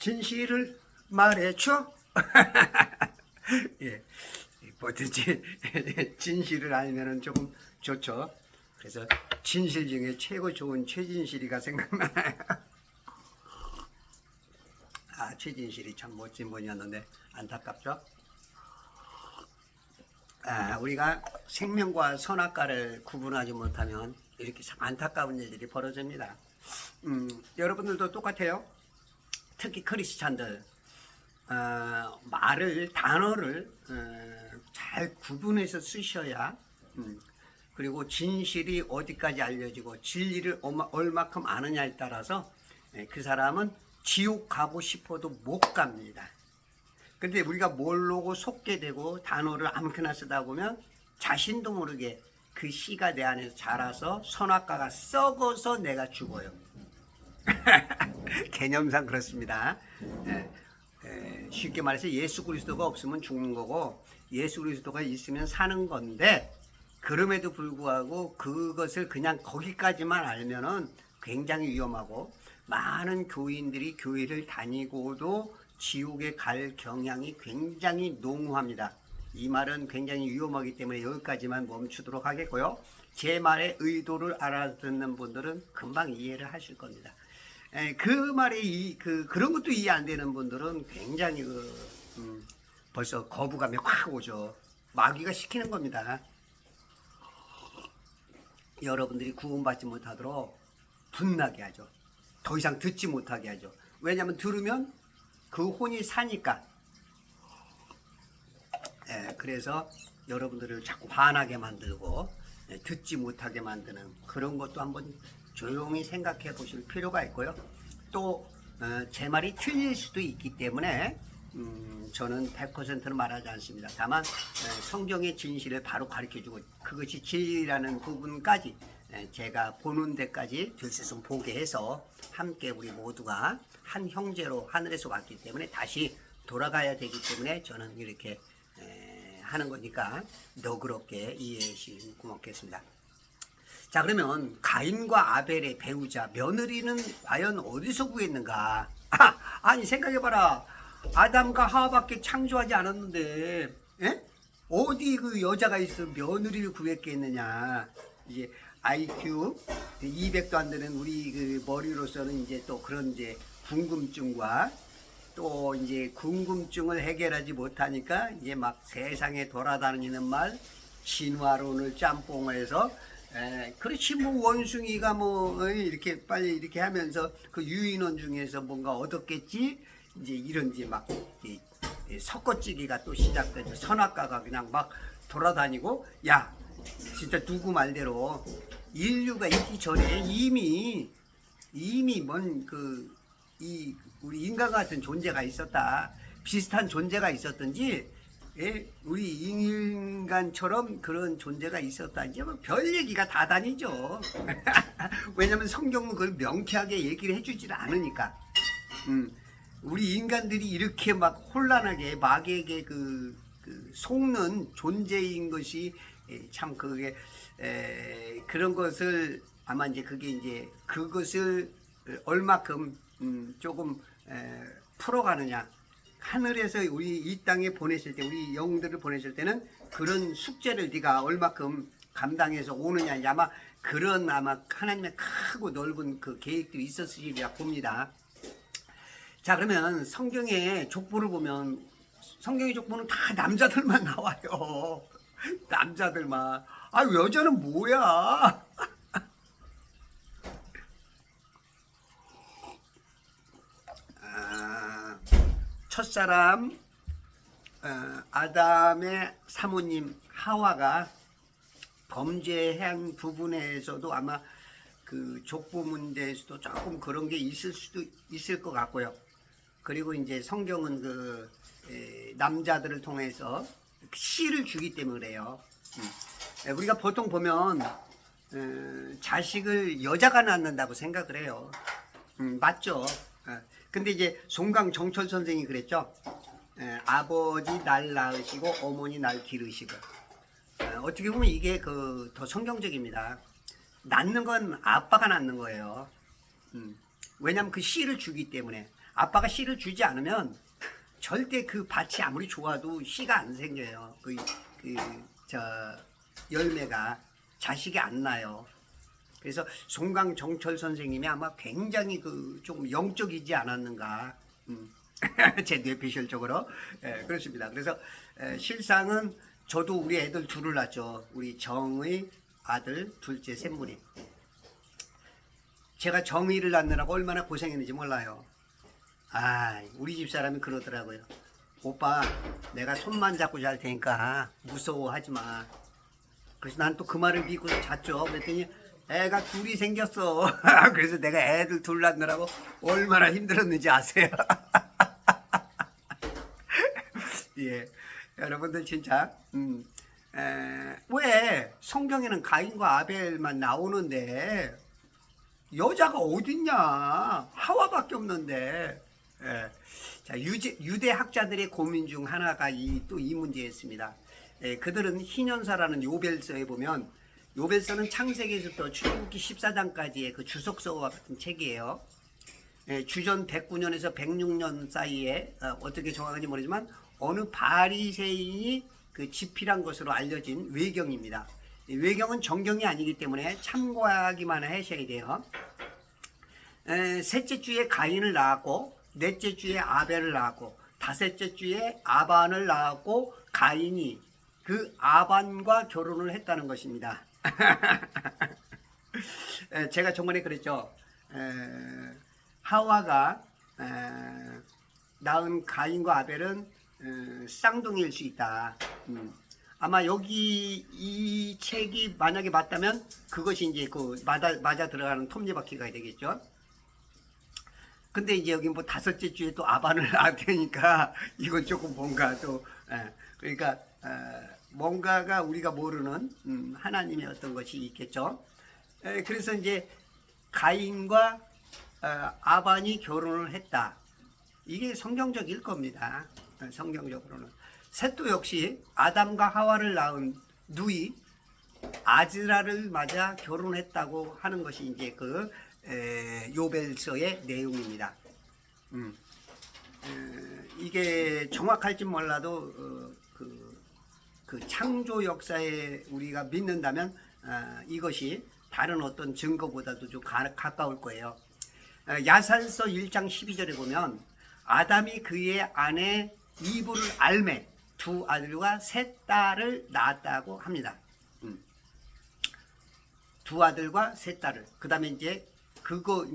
진실을 말해줘. 예, 뭐든지 진실을 알면은 조금 좋죠. 그래서 진실 중에 최고 좋은 최진실이가 생각나요. 아, 최진실이 참 멋진 분이었는데 안타깝죠. 아, 우리가 생명과 선악과를 구분하지 못하면 이렇게 참 안타까운 일들이 벌어집니다. 여러분들도 똑같아요. 특히 크리스찬들 말을 단어를 잘 구분해서 쓰셔야 그리고 진실이 어디까지 알려지고 진리를 얼마큼 아느냐에 따라서 그 사람은 지옥 가고 싶어도 못 갑니다. 근데 우리가 모르고 속게 되고 단어를 아무렇게나 쓰다 보면 자신도 모르게 그 씨가 내 안에서 자라서 선악과가 썩어서 내가 죽어요. 개념상 그렇습니다. 쉽게 말해서 예수 그리스도가 없으면 죽는 거고 예수 그리스도가 있으면 사는 건데, 그럼에도 불구하고 그것을 그냥 거기까지만 알면은 굉장히 위험하고, 많은 교인들이 교회를 다니고도 지옥에 갈 경향이 굉장히 농후합니다. 이 말은 굉장히 위험하기 때문에 여기까지만 멈추도록 하겠고요. 제 말의 의도를 알아듣는 분들은 금방 이해를 하실 겁니다. 그 말이 그런 것도 이해 안 되는 분들은 굉장히 벌써 거부감이 확 오죠. 마귀가 시키는 겁니다. 여러분들이 구원받지 못하도록 분나게 하죠. 더 이상 듣지 못하게 하죠. 왜냐하면 들으면 그 혼이 사니까. 그래서 여러분들을 자꾸 화나게 만들고 듣지 못하게 만드는 그런 것도 한번 조용히 생각해 보실 필요가 있고요. 또 제 말이 틀릴 수도 있기 때문에 저는 100%는 말하지 않습니다. 다만 성경의 진실을 바로 가르쳐주고 그것이 진리라는 부분까지 제가 보는 데까지 될 수 있으면 보게 해서 함께 우리 모두가 한 형제로 하늘에서 왔기 때문에 다시 돌아가야 되기 때문에 저는 이렇게 하는 거니까 너그럽게 이해해 주시면 고맙겠습니다. 자, 그러면 가인과 아벨의 배우자 며느리는 과연 어디서 구했는가? 아니 생각해봐라. 아담과 하와밖에 창조하지 않았는데 어디 그 여자가 있어 며느리를 구했겠느냐? 이제 IQ 200도 안 되는 우리 그 머리로서는 이제 또 그런 이제 궁금증과 또 이제 궁금증을 해결하지 못하니까 이제 막 세상에 돌아다니는 말 진화론을 짬뽕해서 그렇지 뭐 원숭이가 뭐 이렇게 빨리 이렇게 하면서 그 유인원 중에서 뭔가 얻었겠지 이제 이런지 막 섞어찌기가 또 시작되죠. 선악과가 그냥 막 돌아다니고, 야 진짜 누구 말대로 인류가 있기 전에 이미 뭔 우리 인간 같은 존재가 있었다. 비슷한 존재가 있었든지 우리 인간처럼 그런 존재가 있었다. 이제 뭐 별 얘기가 다 다니죠. 왜냐면 성경은 그걸 명쾌하게 얘기를 해주질 않으니까. 우리 인간들이 이렇게 막 혼란하게 마귀에게 그 속는 존재인 것이 참 그게 그런 것을 아마 이제 그게 이제 그것을 얼마큼 조금 풀어가느냐. 하늘에서 우리 이 땅에 보내실 때, 우리 영들을 보내실 때는 그런 숙제를 네가 얼마큼 감당해서 오느냐. 아마 그런 아마 하나님의 크고 넓은 그 계획들이 있었으리라 봅니다. 자, 그러면 성경의 족보를 보면 성경의 족보는 다 남자들만 나와요. 남자들만. 아, 여자는 뭐야? 첫사람 아담의 사모님 하와가 범죄한 부분에서도 아마 그 족보 문제에서도 조금 그런 게 있을 수도 있을 것 같고요. 그리고 이제 성경은 그 남자들을 통해서 씨를 주기 때문에 그래요. 우리가 보통 보면 자식을 여자가 낳는다고 생각을 해요. 맞죠? 근데 이제 송강 정철 선생이 그랬죠. 아버지 날 낳으시고 어머니 날 기르시고. 어떻게 보면 이게 더 성경적입니다. 낳는 건 아빠가 낳는 거예요. 왜냐하면 그 씨를 주기 때문에. 아빠가 씨를 주지 않으면 절대 그 밭이 아무리 좋아도 씨가 안 생겨요. 저 열매가 자식이 안 나요. 그래서 송강정철 선생님이 아마 굉장히 좀 영적이지 않았는가, 제 뇌피셜적으로. 그렇습니다. 그래서 실상은 저도 우리 애들 둘을 낳죠. 우리 정의 아들 둘째 샘물이. 제가 정의를 낳느라고 얼마나 고생했는지 몰라요. 우리 집 사람이 그러더라고요. 오빠, 내가 손만 잡고 잘 테니까 무서워하지 마. 그래서 난 또 그 말을 믿고 잤죠. 그랬더니 애가 둘이 생겼어. 그래서 내가 애들 둘 낳느라고 얼마나 힘들었는지 아세요? 예, 여러분들 진짜 왜 성경에는 가인과 아벨만 나오는데 여자가 어딨냐? 하와밖에 없는데. 자, 유대 학자들의 고민 중 하나가 또 이 문제였습니다. 그들은 희년사라는 요벨서에 보면, 요벨서는 창세기에서부터 출애굽기 14장까지의 그 주석서와 같은 책이에요. 주전 109년에서 106년 사이에 어떻게 정확한지 모르지만 어느 바리새인이 그 집필한 것으로 알려진 외경입니다. 외경은 정경이 아니기 때문에 참고하기만 하셔야 돼요. 셋째 주에 가인을 낳았고, 넷째 주에 아벨을 낳았고, 다섯째 주에 아반을 낳았고, 가인이 그 아반과 결혼을 했다는 것입니다. 제가 저번에 그랬죠. 하와가 낳은 가인과 아벨은 쌍둥이일 수 있다. 아마 여기 이 책이 만약에 맞다면 그것이 이제 맞아 들어가는 톱니바퀴가 되겠죠. 근데 이제 여기 뭐 다섯째 주에 또 아반을 낳았다니까 이건 조금 뭔가 또 그러니까 뭔가가 우리가 모르는 하나님의 어떤 것이 있겠죠. 그래서 이제 가인과 아반이 결혼을 했다. 이게 성경적일 겁니다. 성경적으로는. 셋도 역시 아담과 하와를 낳은 누이 아즈라를 맞아 결혼했다고 하는 것이 이제 요벨서의 내용입니다. 이게 정확할지 몰라도 그 창조 역사에 우리가 믿는다면 이것이 다른 어떤 증거보다도 좀 가까울 거예요. 야산서 1장 12절에 보면 아담이 그의 아내 이브를 알매 두 아들과 셋 딸을 낳았다고 합니다. 두 아들과 셋 딸을. 그 다음에 이제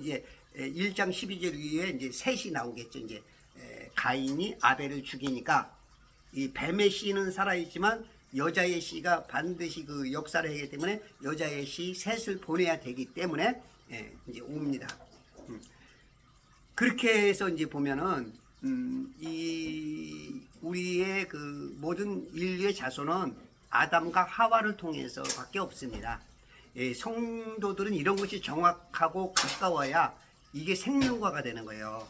이제 1장 12절 위에 이제 셋이 나오겠죠. 이제 가인이 아벨을 죽이니까 이 뱀의 씨는 살아있지만 여자의 씨가 반드시 그 역사를 하기 때문에 여자의 씨 셋을 보내야 되기 때문에 이제 옵니다. 그렇게 해서 이제 보면은 이 우리의 그 모든 인류의 자손은 아담과 하와를 통해서밖에 없습니다. 성도들은 이런 것이 정확하고 가까워야 이게 생명과가 되는 거예요.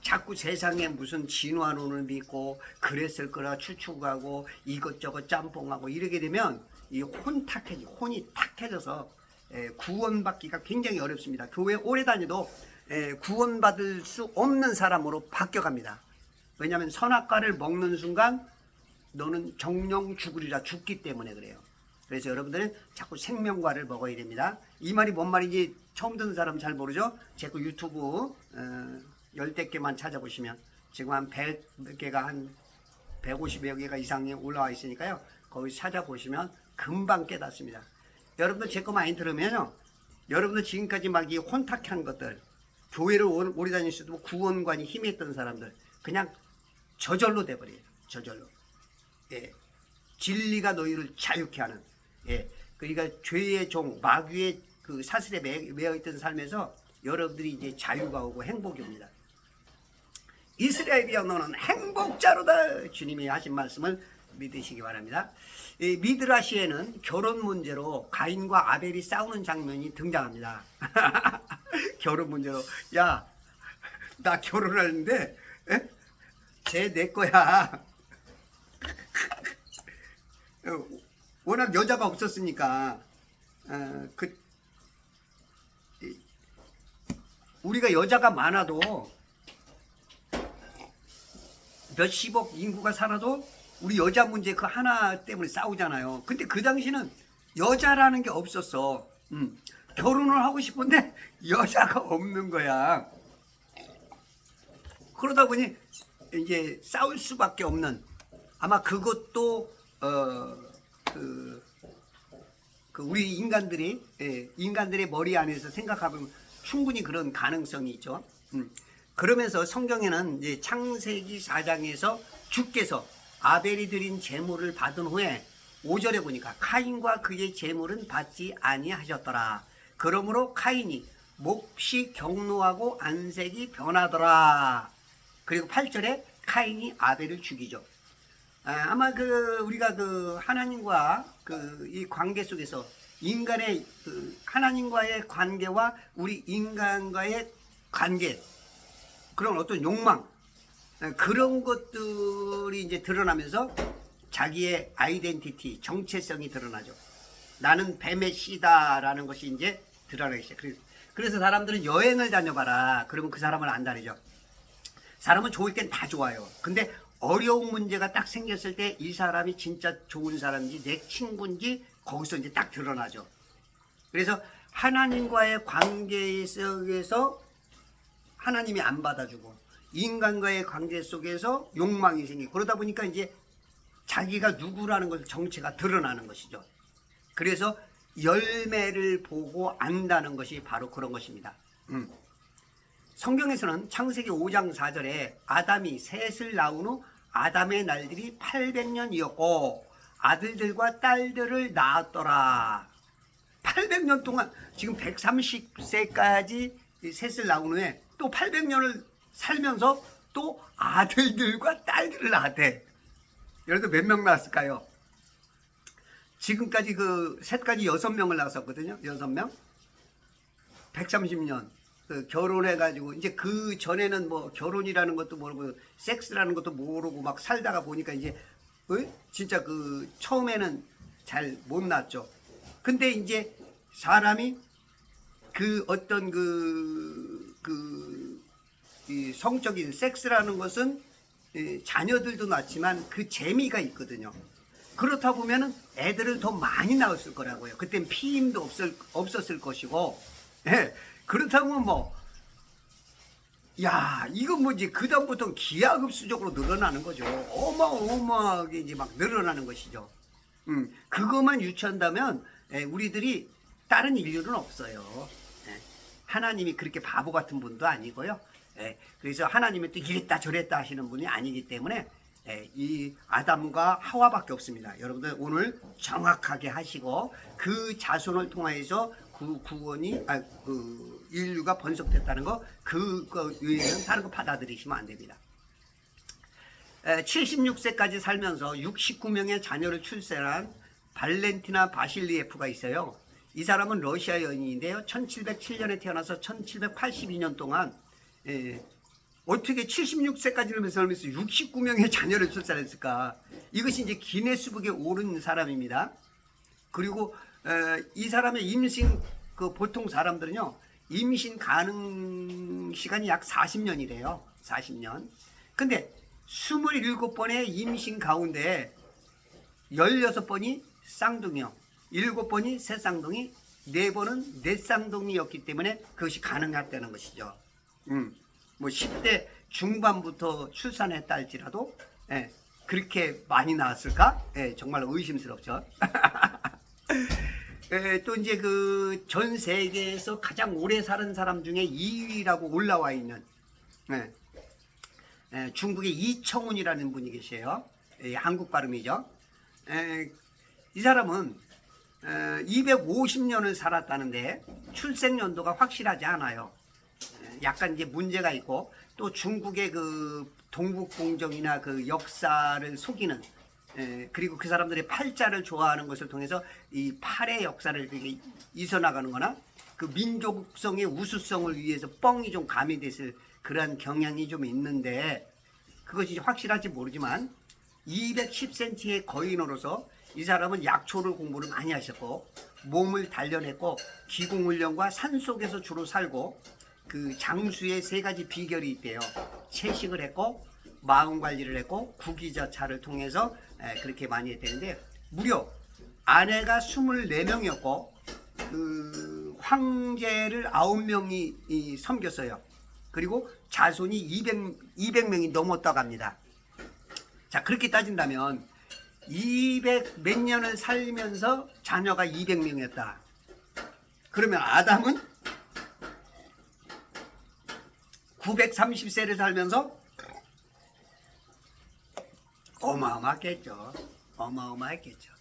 자꾸 세상에 무슨 진화론을 믿고 그랬을 거라 추측하고 이것저것 짬뽕하고 이러게 되면 이 혼이 탁해져서 구원받기가 굉장히 어렵습니다. 교회 오래 다녀도 구원받을 수 없는 사람으로 바뀌어갑니다. 왜냐하면 선악과를 먹는 순간 너는 정령 죽으리라 죽기 때문에 그래요. 그래서 여러분들은 자꾸 생명과를 먹어야 됩니다. 이 말이 뭔 말인지 처음 듣는 사람은 잘 모르죠. 제 거 유튜브 10대 개만 찾아보시면 지금 한 100개가 한 150여 개가 이상이 올라와 있으니까요. 거기 찾아보시면 금방 깨닫습니다. 여러분들 제 거 많이 들으면요. 여러분들 지금까지 막 이 혼탁한 것들, 교회를 오래 다니셔도 구원관이 힘있던 사람들 그냥 저절로 돼버려요. 저절로. 진리가 너희를 자유케 하는. 그러니까 죄의 종, 마귀의 그 사슬에 매여 있던 삶에서 여러분들이 이제 자유가 오고 행복이 옵니다. 이스라엘이여 너는 행복자로다. 주님이 하신 말씀을 믿으시기 바랍니다. 이 미드라시에는 결혼 문제로 가인과 아벨이 싸우는 장면이 등장합니다. 결혼 문제로 야, 나 결혼하는데 쟤 내 거야. 워낙 여자가 없었으니까 우리가 여자가 많아도 몇십억 인구가 살아도 우리 여자 문제 그 하나 때문에 싸우잖아요. 근데 그 당시는 여자라는 게 없었어. 결혼을 하고 싶은데 여자가 없는 거야. 그러다 보니 이제 싸울 수밖에 없는, 아마 그것도 그 우리 인간들이, 인간들의 머리 안에서 생각하면 충분히 그런 가능성이 있죠. 그러면서 성경에는 이제 창세기 4장에서 주께서 아벨이 드린 제물을 받은 후에 5절에 보니까 카인과 그의 제물은 받지 아니하셨더라. 그러므로 카인이 몹시 경노하고 안색이 변하더라. 그리고 8절에 카인이 아벨을 죽이죠. 아마 우리가 하나님과 이 관계 속에서 인간의 하나님과의 관계와 우리 인간과의 관계, 그런 어떤 욕망, 그런 것들이 이제 드러나면서 자기의 아이덴티티, 정체성이 드러나죠. 나는 뱀의 씨다라는 것이 이제 드러나기 시작해요. 그래서 사람들은 여행을 다녀봐라. 그러면 그 사람을 안다르죠. 사람은 좋을 땐 다 좋아요. 근데 어려운 문제가 딱 생겼을 때 이 사람이 진짜 좋은 사람인지 내 친구인지 거기서 이제 딱 드러나죠. 그래서 하나님과의 관계 속에서 하나님이 안 받아주고 인간과의 관계 속에서 욕망이 생기고, 그러다 보니까 이제 자기가 누구라는 것, 정체가 드러나는 것이죠. 그래서 열매를 보고 안다는 것이 바로 그런 것입니다. 성경에서는 창세기 5장 4절에 아담이 셋을 낳은 후 아담의 날들이 800년이었고 아들들과 딸들을 낳았더라. 800년 동안, 지금 130세까지 셋을 낳은 후에 또 800년을 살면서 또 아들들과 딸들을 낳았대. 여러분 몇 명 낳았을까요? 지금까지 셋까지 6명을 낳았었거든요. 6명. 130년. 결혼해가지고, 이제 그 전에는 뭐 결혼이라는 것도 모르고, 섹스라는 것도 모르고 막 살다가 보니까 이제, 진짜 처음에는 잘 못 낳았죠. 근데 이제 사람이 어떤 이 성적인 섹스라는 것은 자녀들도 낳지만 그 재미가 있거든요. 그렇다 보면은 애들을 더 많이 낳았을 거라고요. 그땐 피임도 없었을 것이고, 예. 그렇다면 이건 뭐지, 그다음부터 기하급수적으로 늘어나는 거죠. 어마어마하게 이제 막 늘어나는 것이죠. 그것만 유치한다면 우리들이 다른 인류는 없어요. 하나님이 그렇게 바보 같은 분도 아니고요. 그래서 하나님이 또 이랬다 저랬다 하시는 분이 아니기 때문에 이 아담과 하와밖에 없습니다. 여러분들 오늘 정확하게 하시고 그 자손을 통해서 구원이 인류가 번성됐다는 거, 그거 외에는 다른 거 받아들이시면 안 됩니다. 76세까지 살면서 69명의 자녀를 출생한 발렌티나 바실리에프가 있어요. 이 사람은 러시아 여인인데요. 1707년에 태어나서 1782년 동안 어떻게 76세까지를 살면서 69명의 자녀를 출산했을까? 이것이 이제 기네스북에 오른 사람입니다. 그리고 이 사람의 임신, 보통 사람들은요, 임신 가능 시간이 약 40년이래요. 40년. 근데 27번의 임신 가운데 16번이 쌍둥이요. 7번이 새쌍둥이, 4번은 넷쌍둥이였기 때문에 그것이 가능했다는 것이죠. 뭐 10대 중반부터 출산했다 할지라도 그렇게 많이 나왔을까? 정말 의심스럽죠. 또 이제 전 세계에서 가장 오래 사는 사람 중에 2위라고 올라와 있는 중국의 이청훈이라는 분이 계세요. 한국 발음이죠. 이 사람은 250년을 살았다는데 출생 연도가 확실하지 않아요. 약간 이제 문제가 있고, 또 중국의 동북공정이나 역사를 속이는, 그리고 그 사람들이 팔자를 좋아하는 것을 통해서 이 팔의 역사를 이어나가는 거나 민족성의 우수성을 위해서 뻥이 좀 가미됐을 그러한 경향이 좀 있는데, 그것이 확실할지 모르지만 210cm의 거인으로서 이 사람은 약초를 공부를 많이 하셨고 몸을 단련했고 기공훈련과 산속에서 주로 살고 장수의 3가지 비결이 있대요. 채식을 했고 마음 관리를 했고 구기자차를 통해서 그렇게 많이 했대는데 무려 아내가 24명이었고 그 황제를 9명이 섬겼어요. 그리고 자손이 200명이 넘었다고 합니다. 자, 그렇게 따진다면 200 몇 년을 살면서 자녀가 200명이었다. 그러면 아담은 930세를 살면서 어마어마했겠죠. 어마어마했겠죠.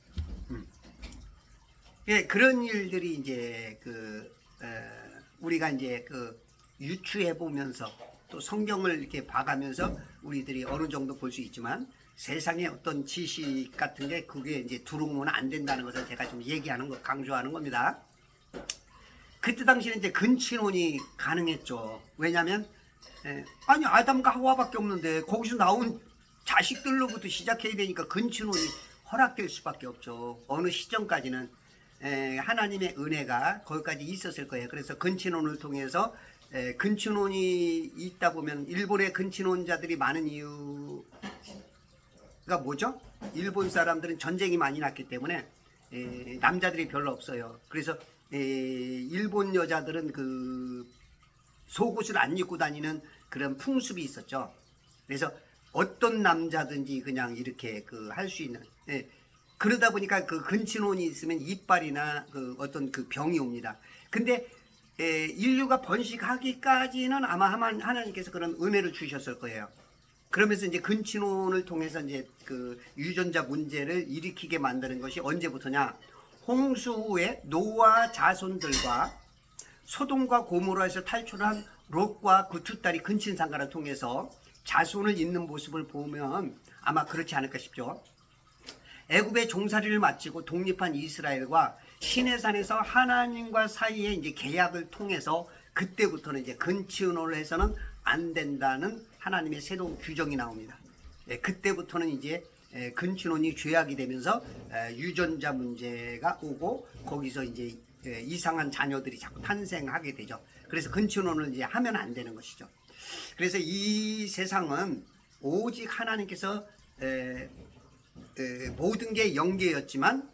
예, 그런 일들이 이제 우리가 이제 유추해 보면서 또 성경을 이렇게 봐가면서 우리들이 어느 정도 볼 수 있지만 세상에 어떤 지식 같은 게 그게 이제 들어오면 안 된다는 것을 제가 좀 얘기하는 거, 강조하는 겁니다. 그때 당시에는 이제 근친혼이 가능했죠. 왜냐하면 아니 아담과 하와밖에 없는데 거기서 나온 자식들로부터 시작해야 되니까 근친혼이 허락될 수밖에 없죠. 어느 시점까지는 하나님의 은혜가 거기까지 있었을 거예요. 그래서 근친혼을 통해서 근친혼이 있다 보면 일본의 근친혼자들이 많은 이유가 뭐죠? 일본 사람들은 전쟁이 많이 났기 때문에 남자들이 별로 없어요. 그래서 일본 여자들은 그 속옷을 안 입고 다니는 그런 풍습이 있었죠. 그래서 어떤 남자든지 그냥 이렇게 할 수 있는 그러다 보니까 그 근친혼이 있으면 이빨이나 그 어떤 그 병이 옵니다. 근데 인류가 번식하기까지는 아마 하나님께서 그런 은혜를 주셨을 거예요. 그러면서 이제 근친혼을 통해서 이제 그 유전자 문제를 일으키게 만드는 것이 언제부터냐? 홍수 후에 노아 자손들과 소돔과 고모라에서 탈출한 롯과 그 두 딸이 근친상간을 통해서 자손을 잇는 모습을 보면 아마 그렇지 않을까 싶죠. 애굽의 종살이를 마치고 독립한 이스라엘과 시내산에서 하나님과 사이에 이제 계약을 통해서 그때부터는 이제 근친혼을 해서는 안 된다는 하나님의 새로운 규정이 나옵니다. 그때부터는 이제 근친혼이 죄악이 되면서 유전자 문제가 오고 거기서 이제 이상한 자녀들이 자꾸 탄생하게 되죠. 그래서 근친혼을 이제 하면 안 되는 것이죠. 그래서 이 세상은 오직 하나님께서 모든 게 영계였지만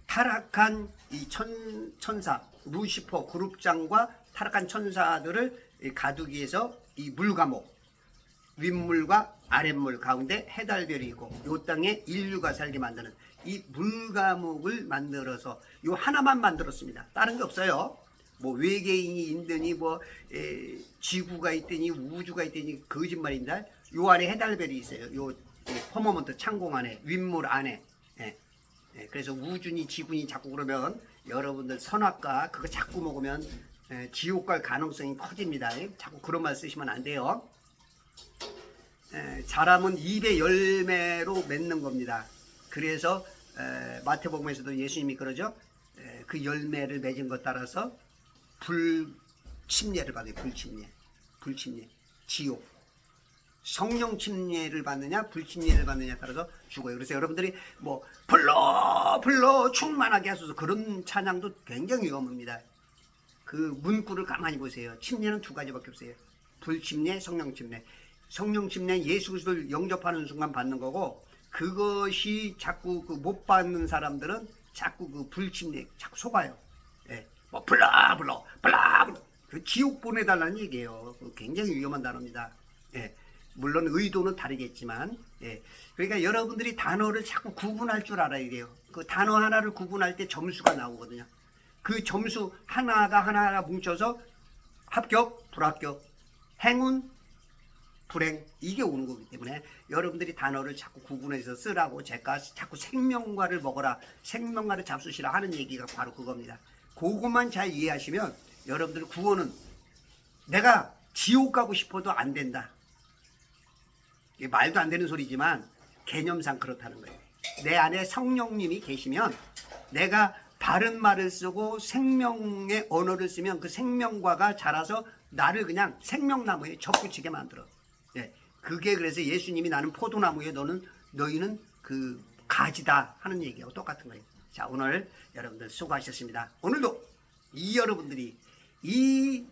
타락한 이 천사 루시퍼 그룹장과 타락한 천사들을 가두기 위해서 이 물과목 윗물과 아랫물 가운데 해달별이 있고 이 땅에 인류가 살게 만드는 이 물과목을 만들어서 요 하나만 만들었습니다. 다른 게 없어요. 뭐 외계인이 있더니 뭐 지구가 있더니 우주가 있더니 거짓말인데 요 안에 해달별이 있어요. 요 퍼머먼트 창공 안에 윗물 안에 그래서 우주니 지구니 자꾸 그러면 여러분들 선악과 그거 자꾸 먹으면 지옥 갈 가능성이 커집니다. 자꾸 그런 말 쓰시면 안 돼요. 자람은 입의 열매로 맺는 겁니다. 그래서 마태복음에서도 예수님이 그러죠. 그 열매를 맺은 것 따라서 불침례를 받아요. 불침례 지옥. 성령 침례를 받느냐 불침례를 받느냐에 따라서 죽어요. 그래서 여러분들이 뭐 불러 충만하게 하소서 그런 찬양도 굉장히 위험합니다. 그 문구를 가만히 보세요. 침례는 두 가지밖에 없어요. 불침례, 성령 침례. 성령 침례 예수 그리스도를 영접하는 순간 받는 거고 그것이 자꾸 못 받는 사람들은 자꾸 그 불침례 자꾸 속아요. 뭐 불러 그 지옥 보내달라는 얘기예요. 굉장히 위험한 단어입니다. 물론 의도는 다르겠지만 그러니까 여러분들이 단어를 자꾸 구분할 줄 알아야 돼요. 그 단어 하나를 구분할 때 점수가 나오거든요. 그 점수 하나가 뭉쳐서 합격, 불합격, 행운, 불행 이게 오는 거기 때문에 여러분들이 단어를 자꾸 구분해서 쓰라고 제가 자꾸 생명과를 먹어라 생명과를 잡수시라 하는 얘기가 바로 그겁니다. 그것만 잘 이해하시면 여러분들 구원은 내가 지옥 가고 싶어도 안 된다. 말도 안 되는 소리지만 개념상 그렇다는 거예요. 내 안에 성령님이 계시면 내가 바른 말을 쓰고 생명의 언어를 쓰면 그 생명과가 자라서 나를 그냥 생명나무에 접붙이게 만들어. 그게 그래서 예수님이 나는 포도나무에 너희는 그 가지다 하는 얘기하고 똑같은 거예요. 자, 오늘 여러분들 수고하셨습니다. 오늘도 여러분들이 이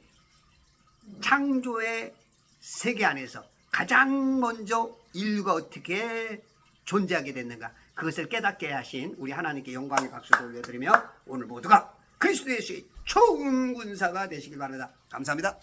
창조의 세계 안에서 가장 먼저 인류가 어떻게 존재하게 됐는가, 그것을 깨닫게 하신 우리 하나님께 영광의 박수를 올려드리며 오늘 모두가 그리스도 예수의 좋은 군사가 되시길 바랍니다. 감사합니다.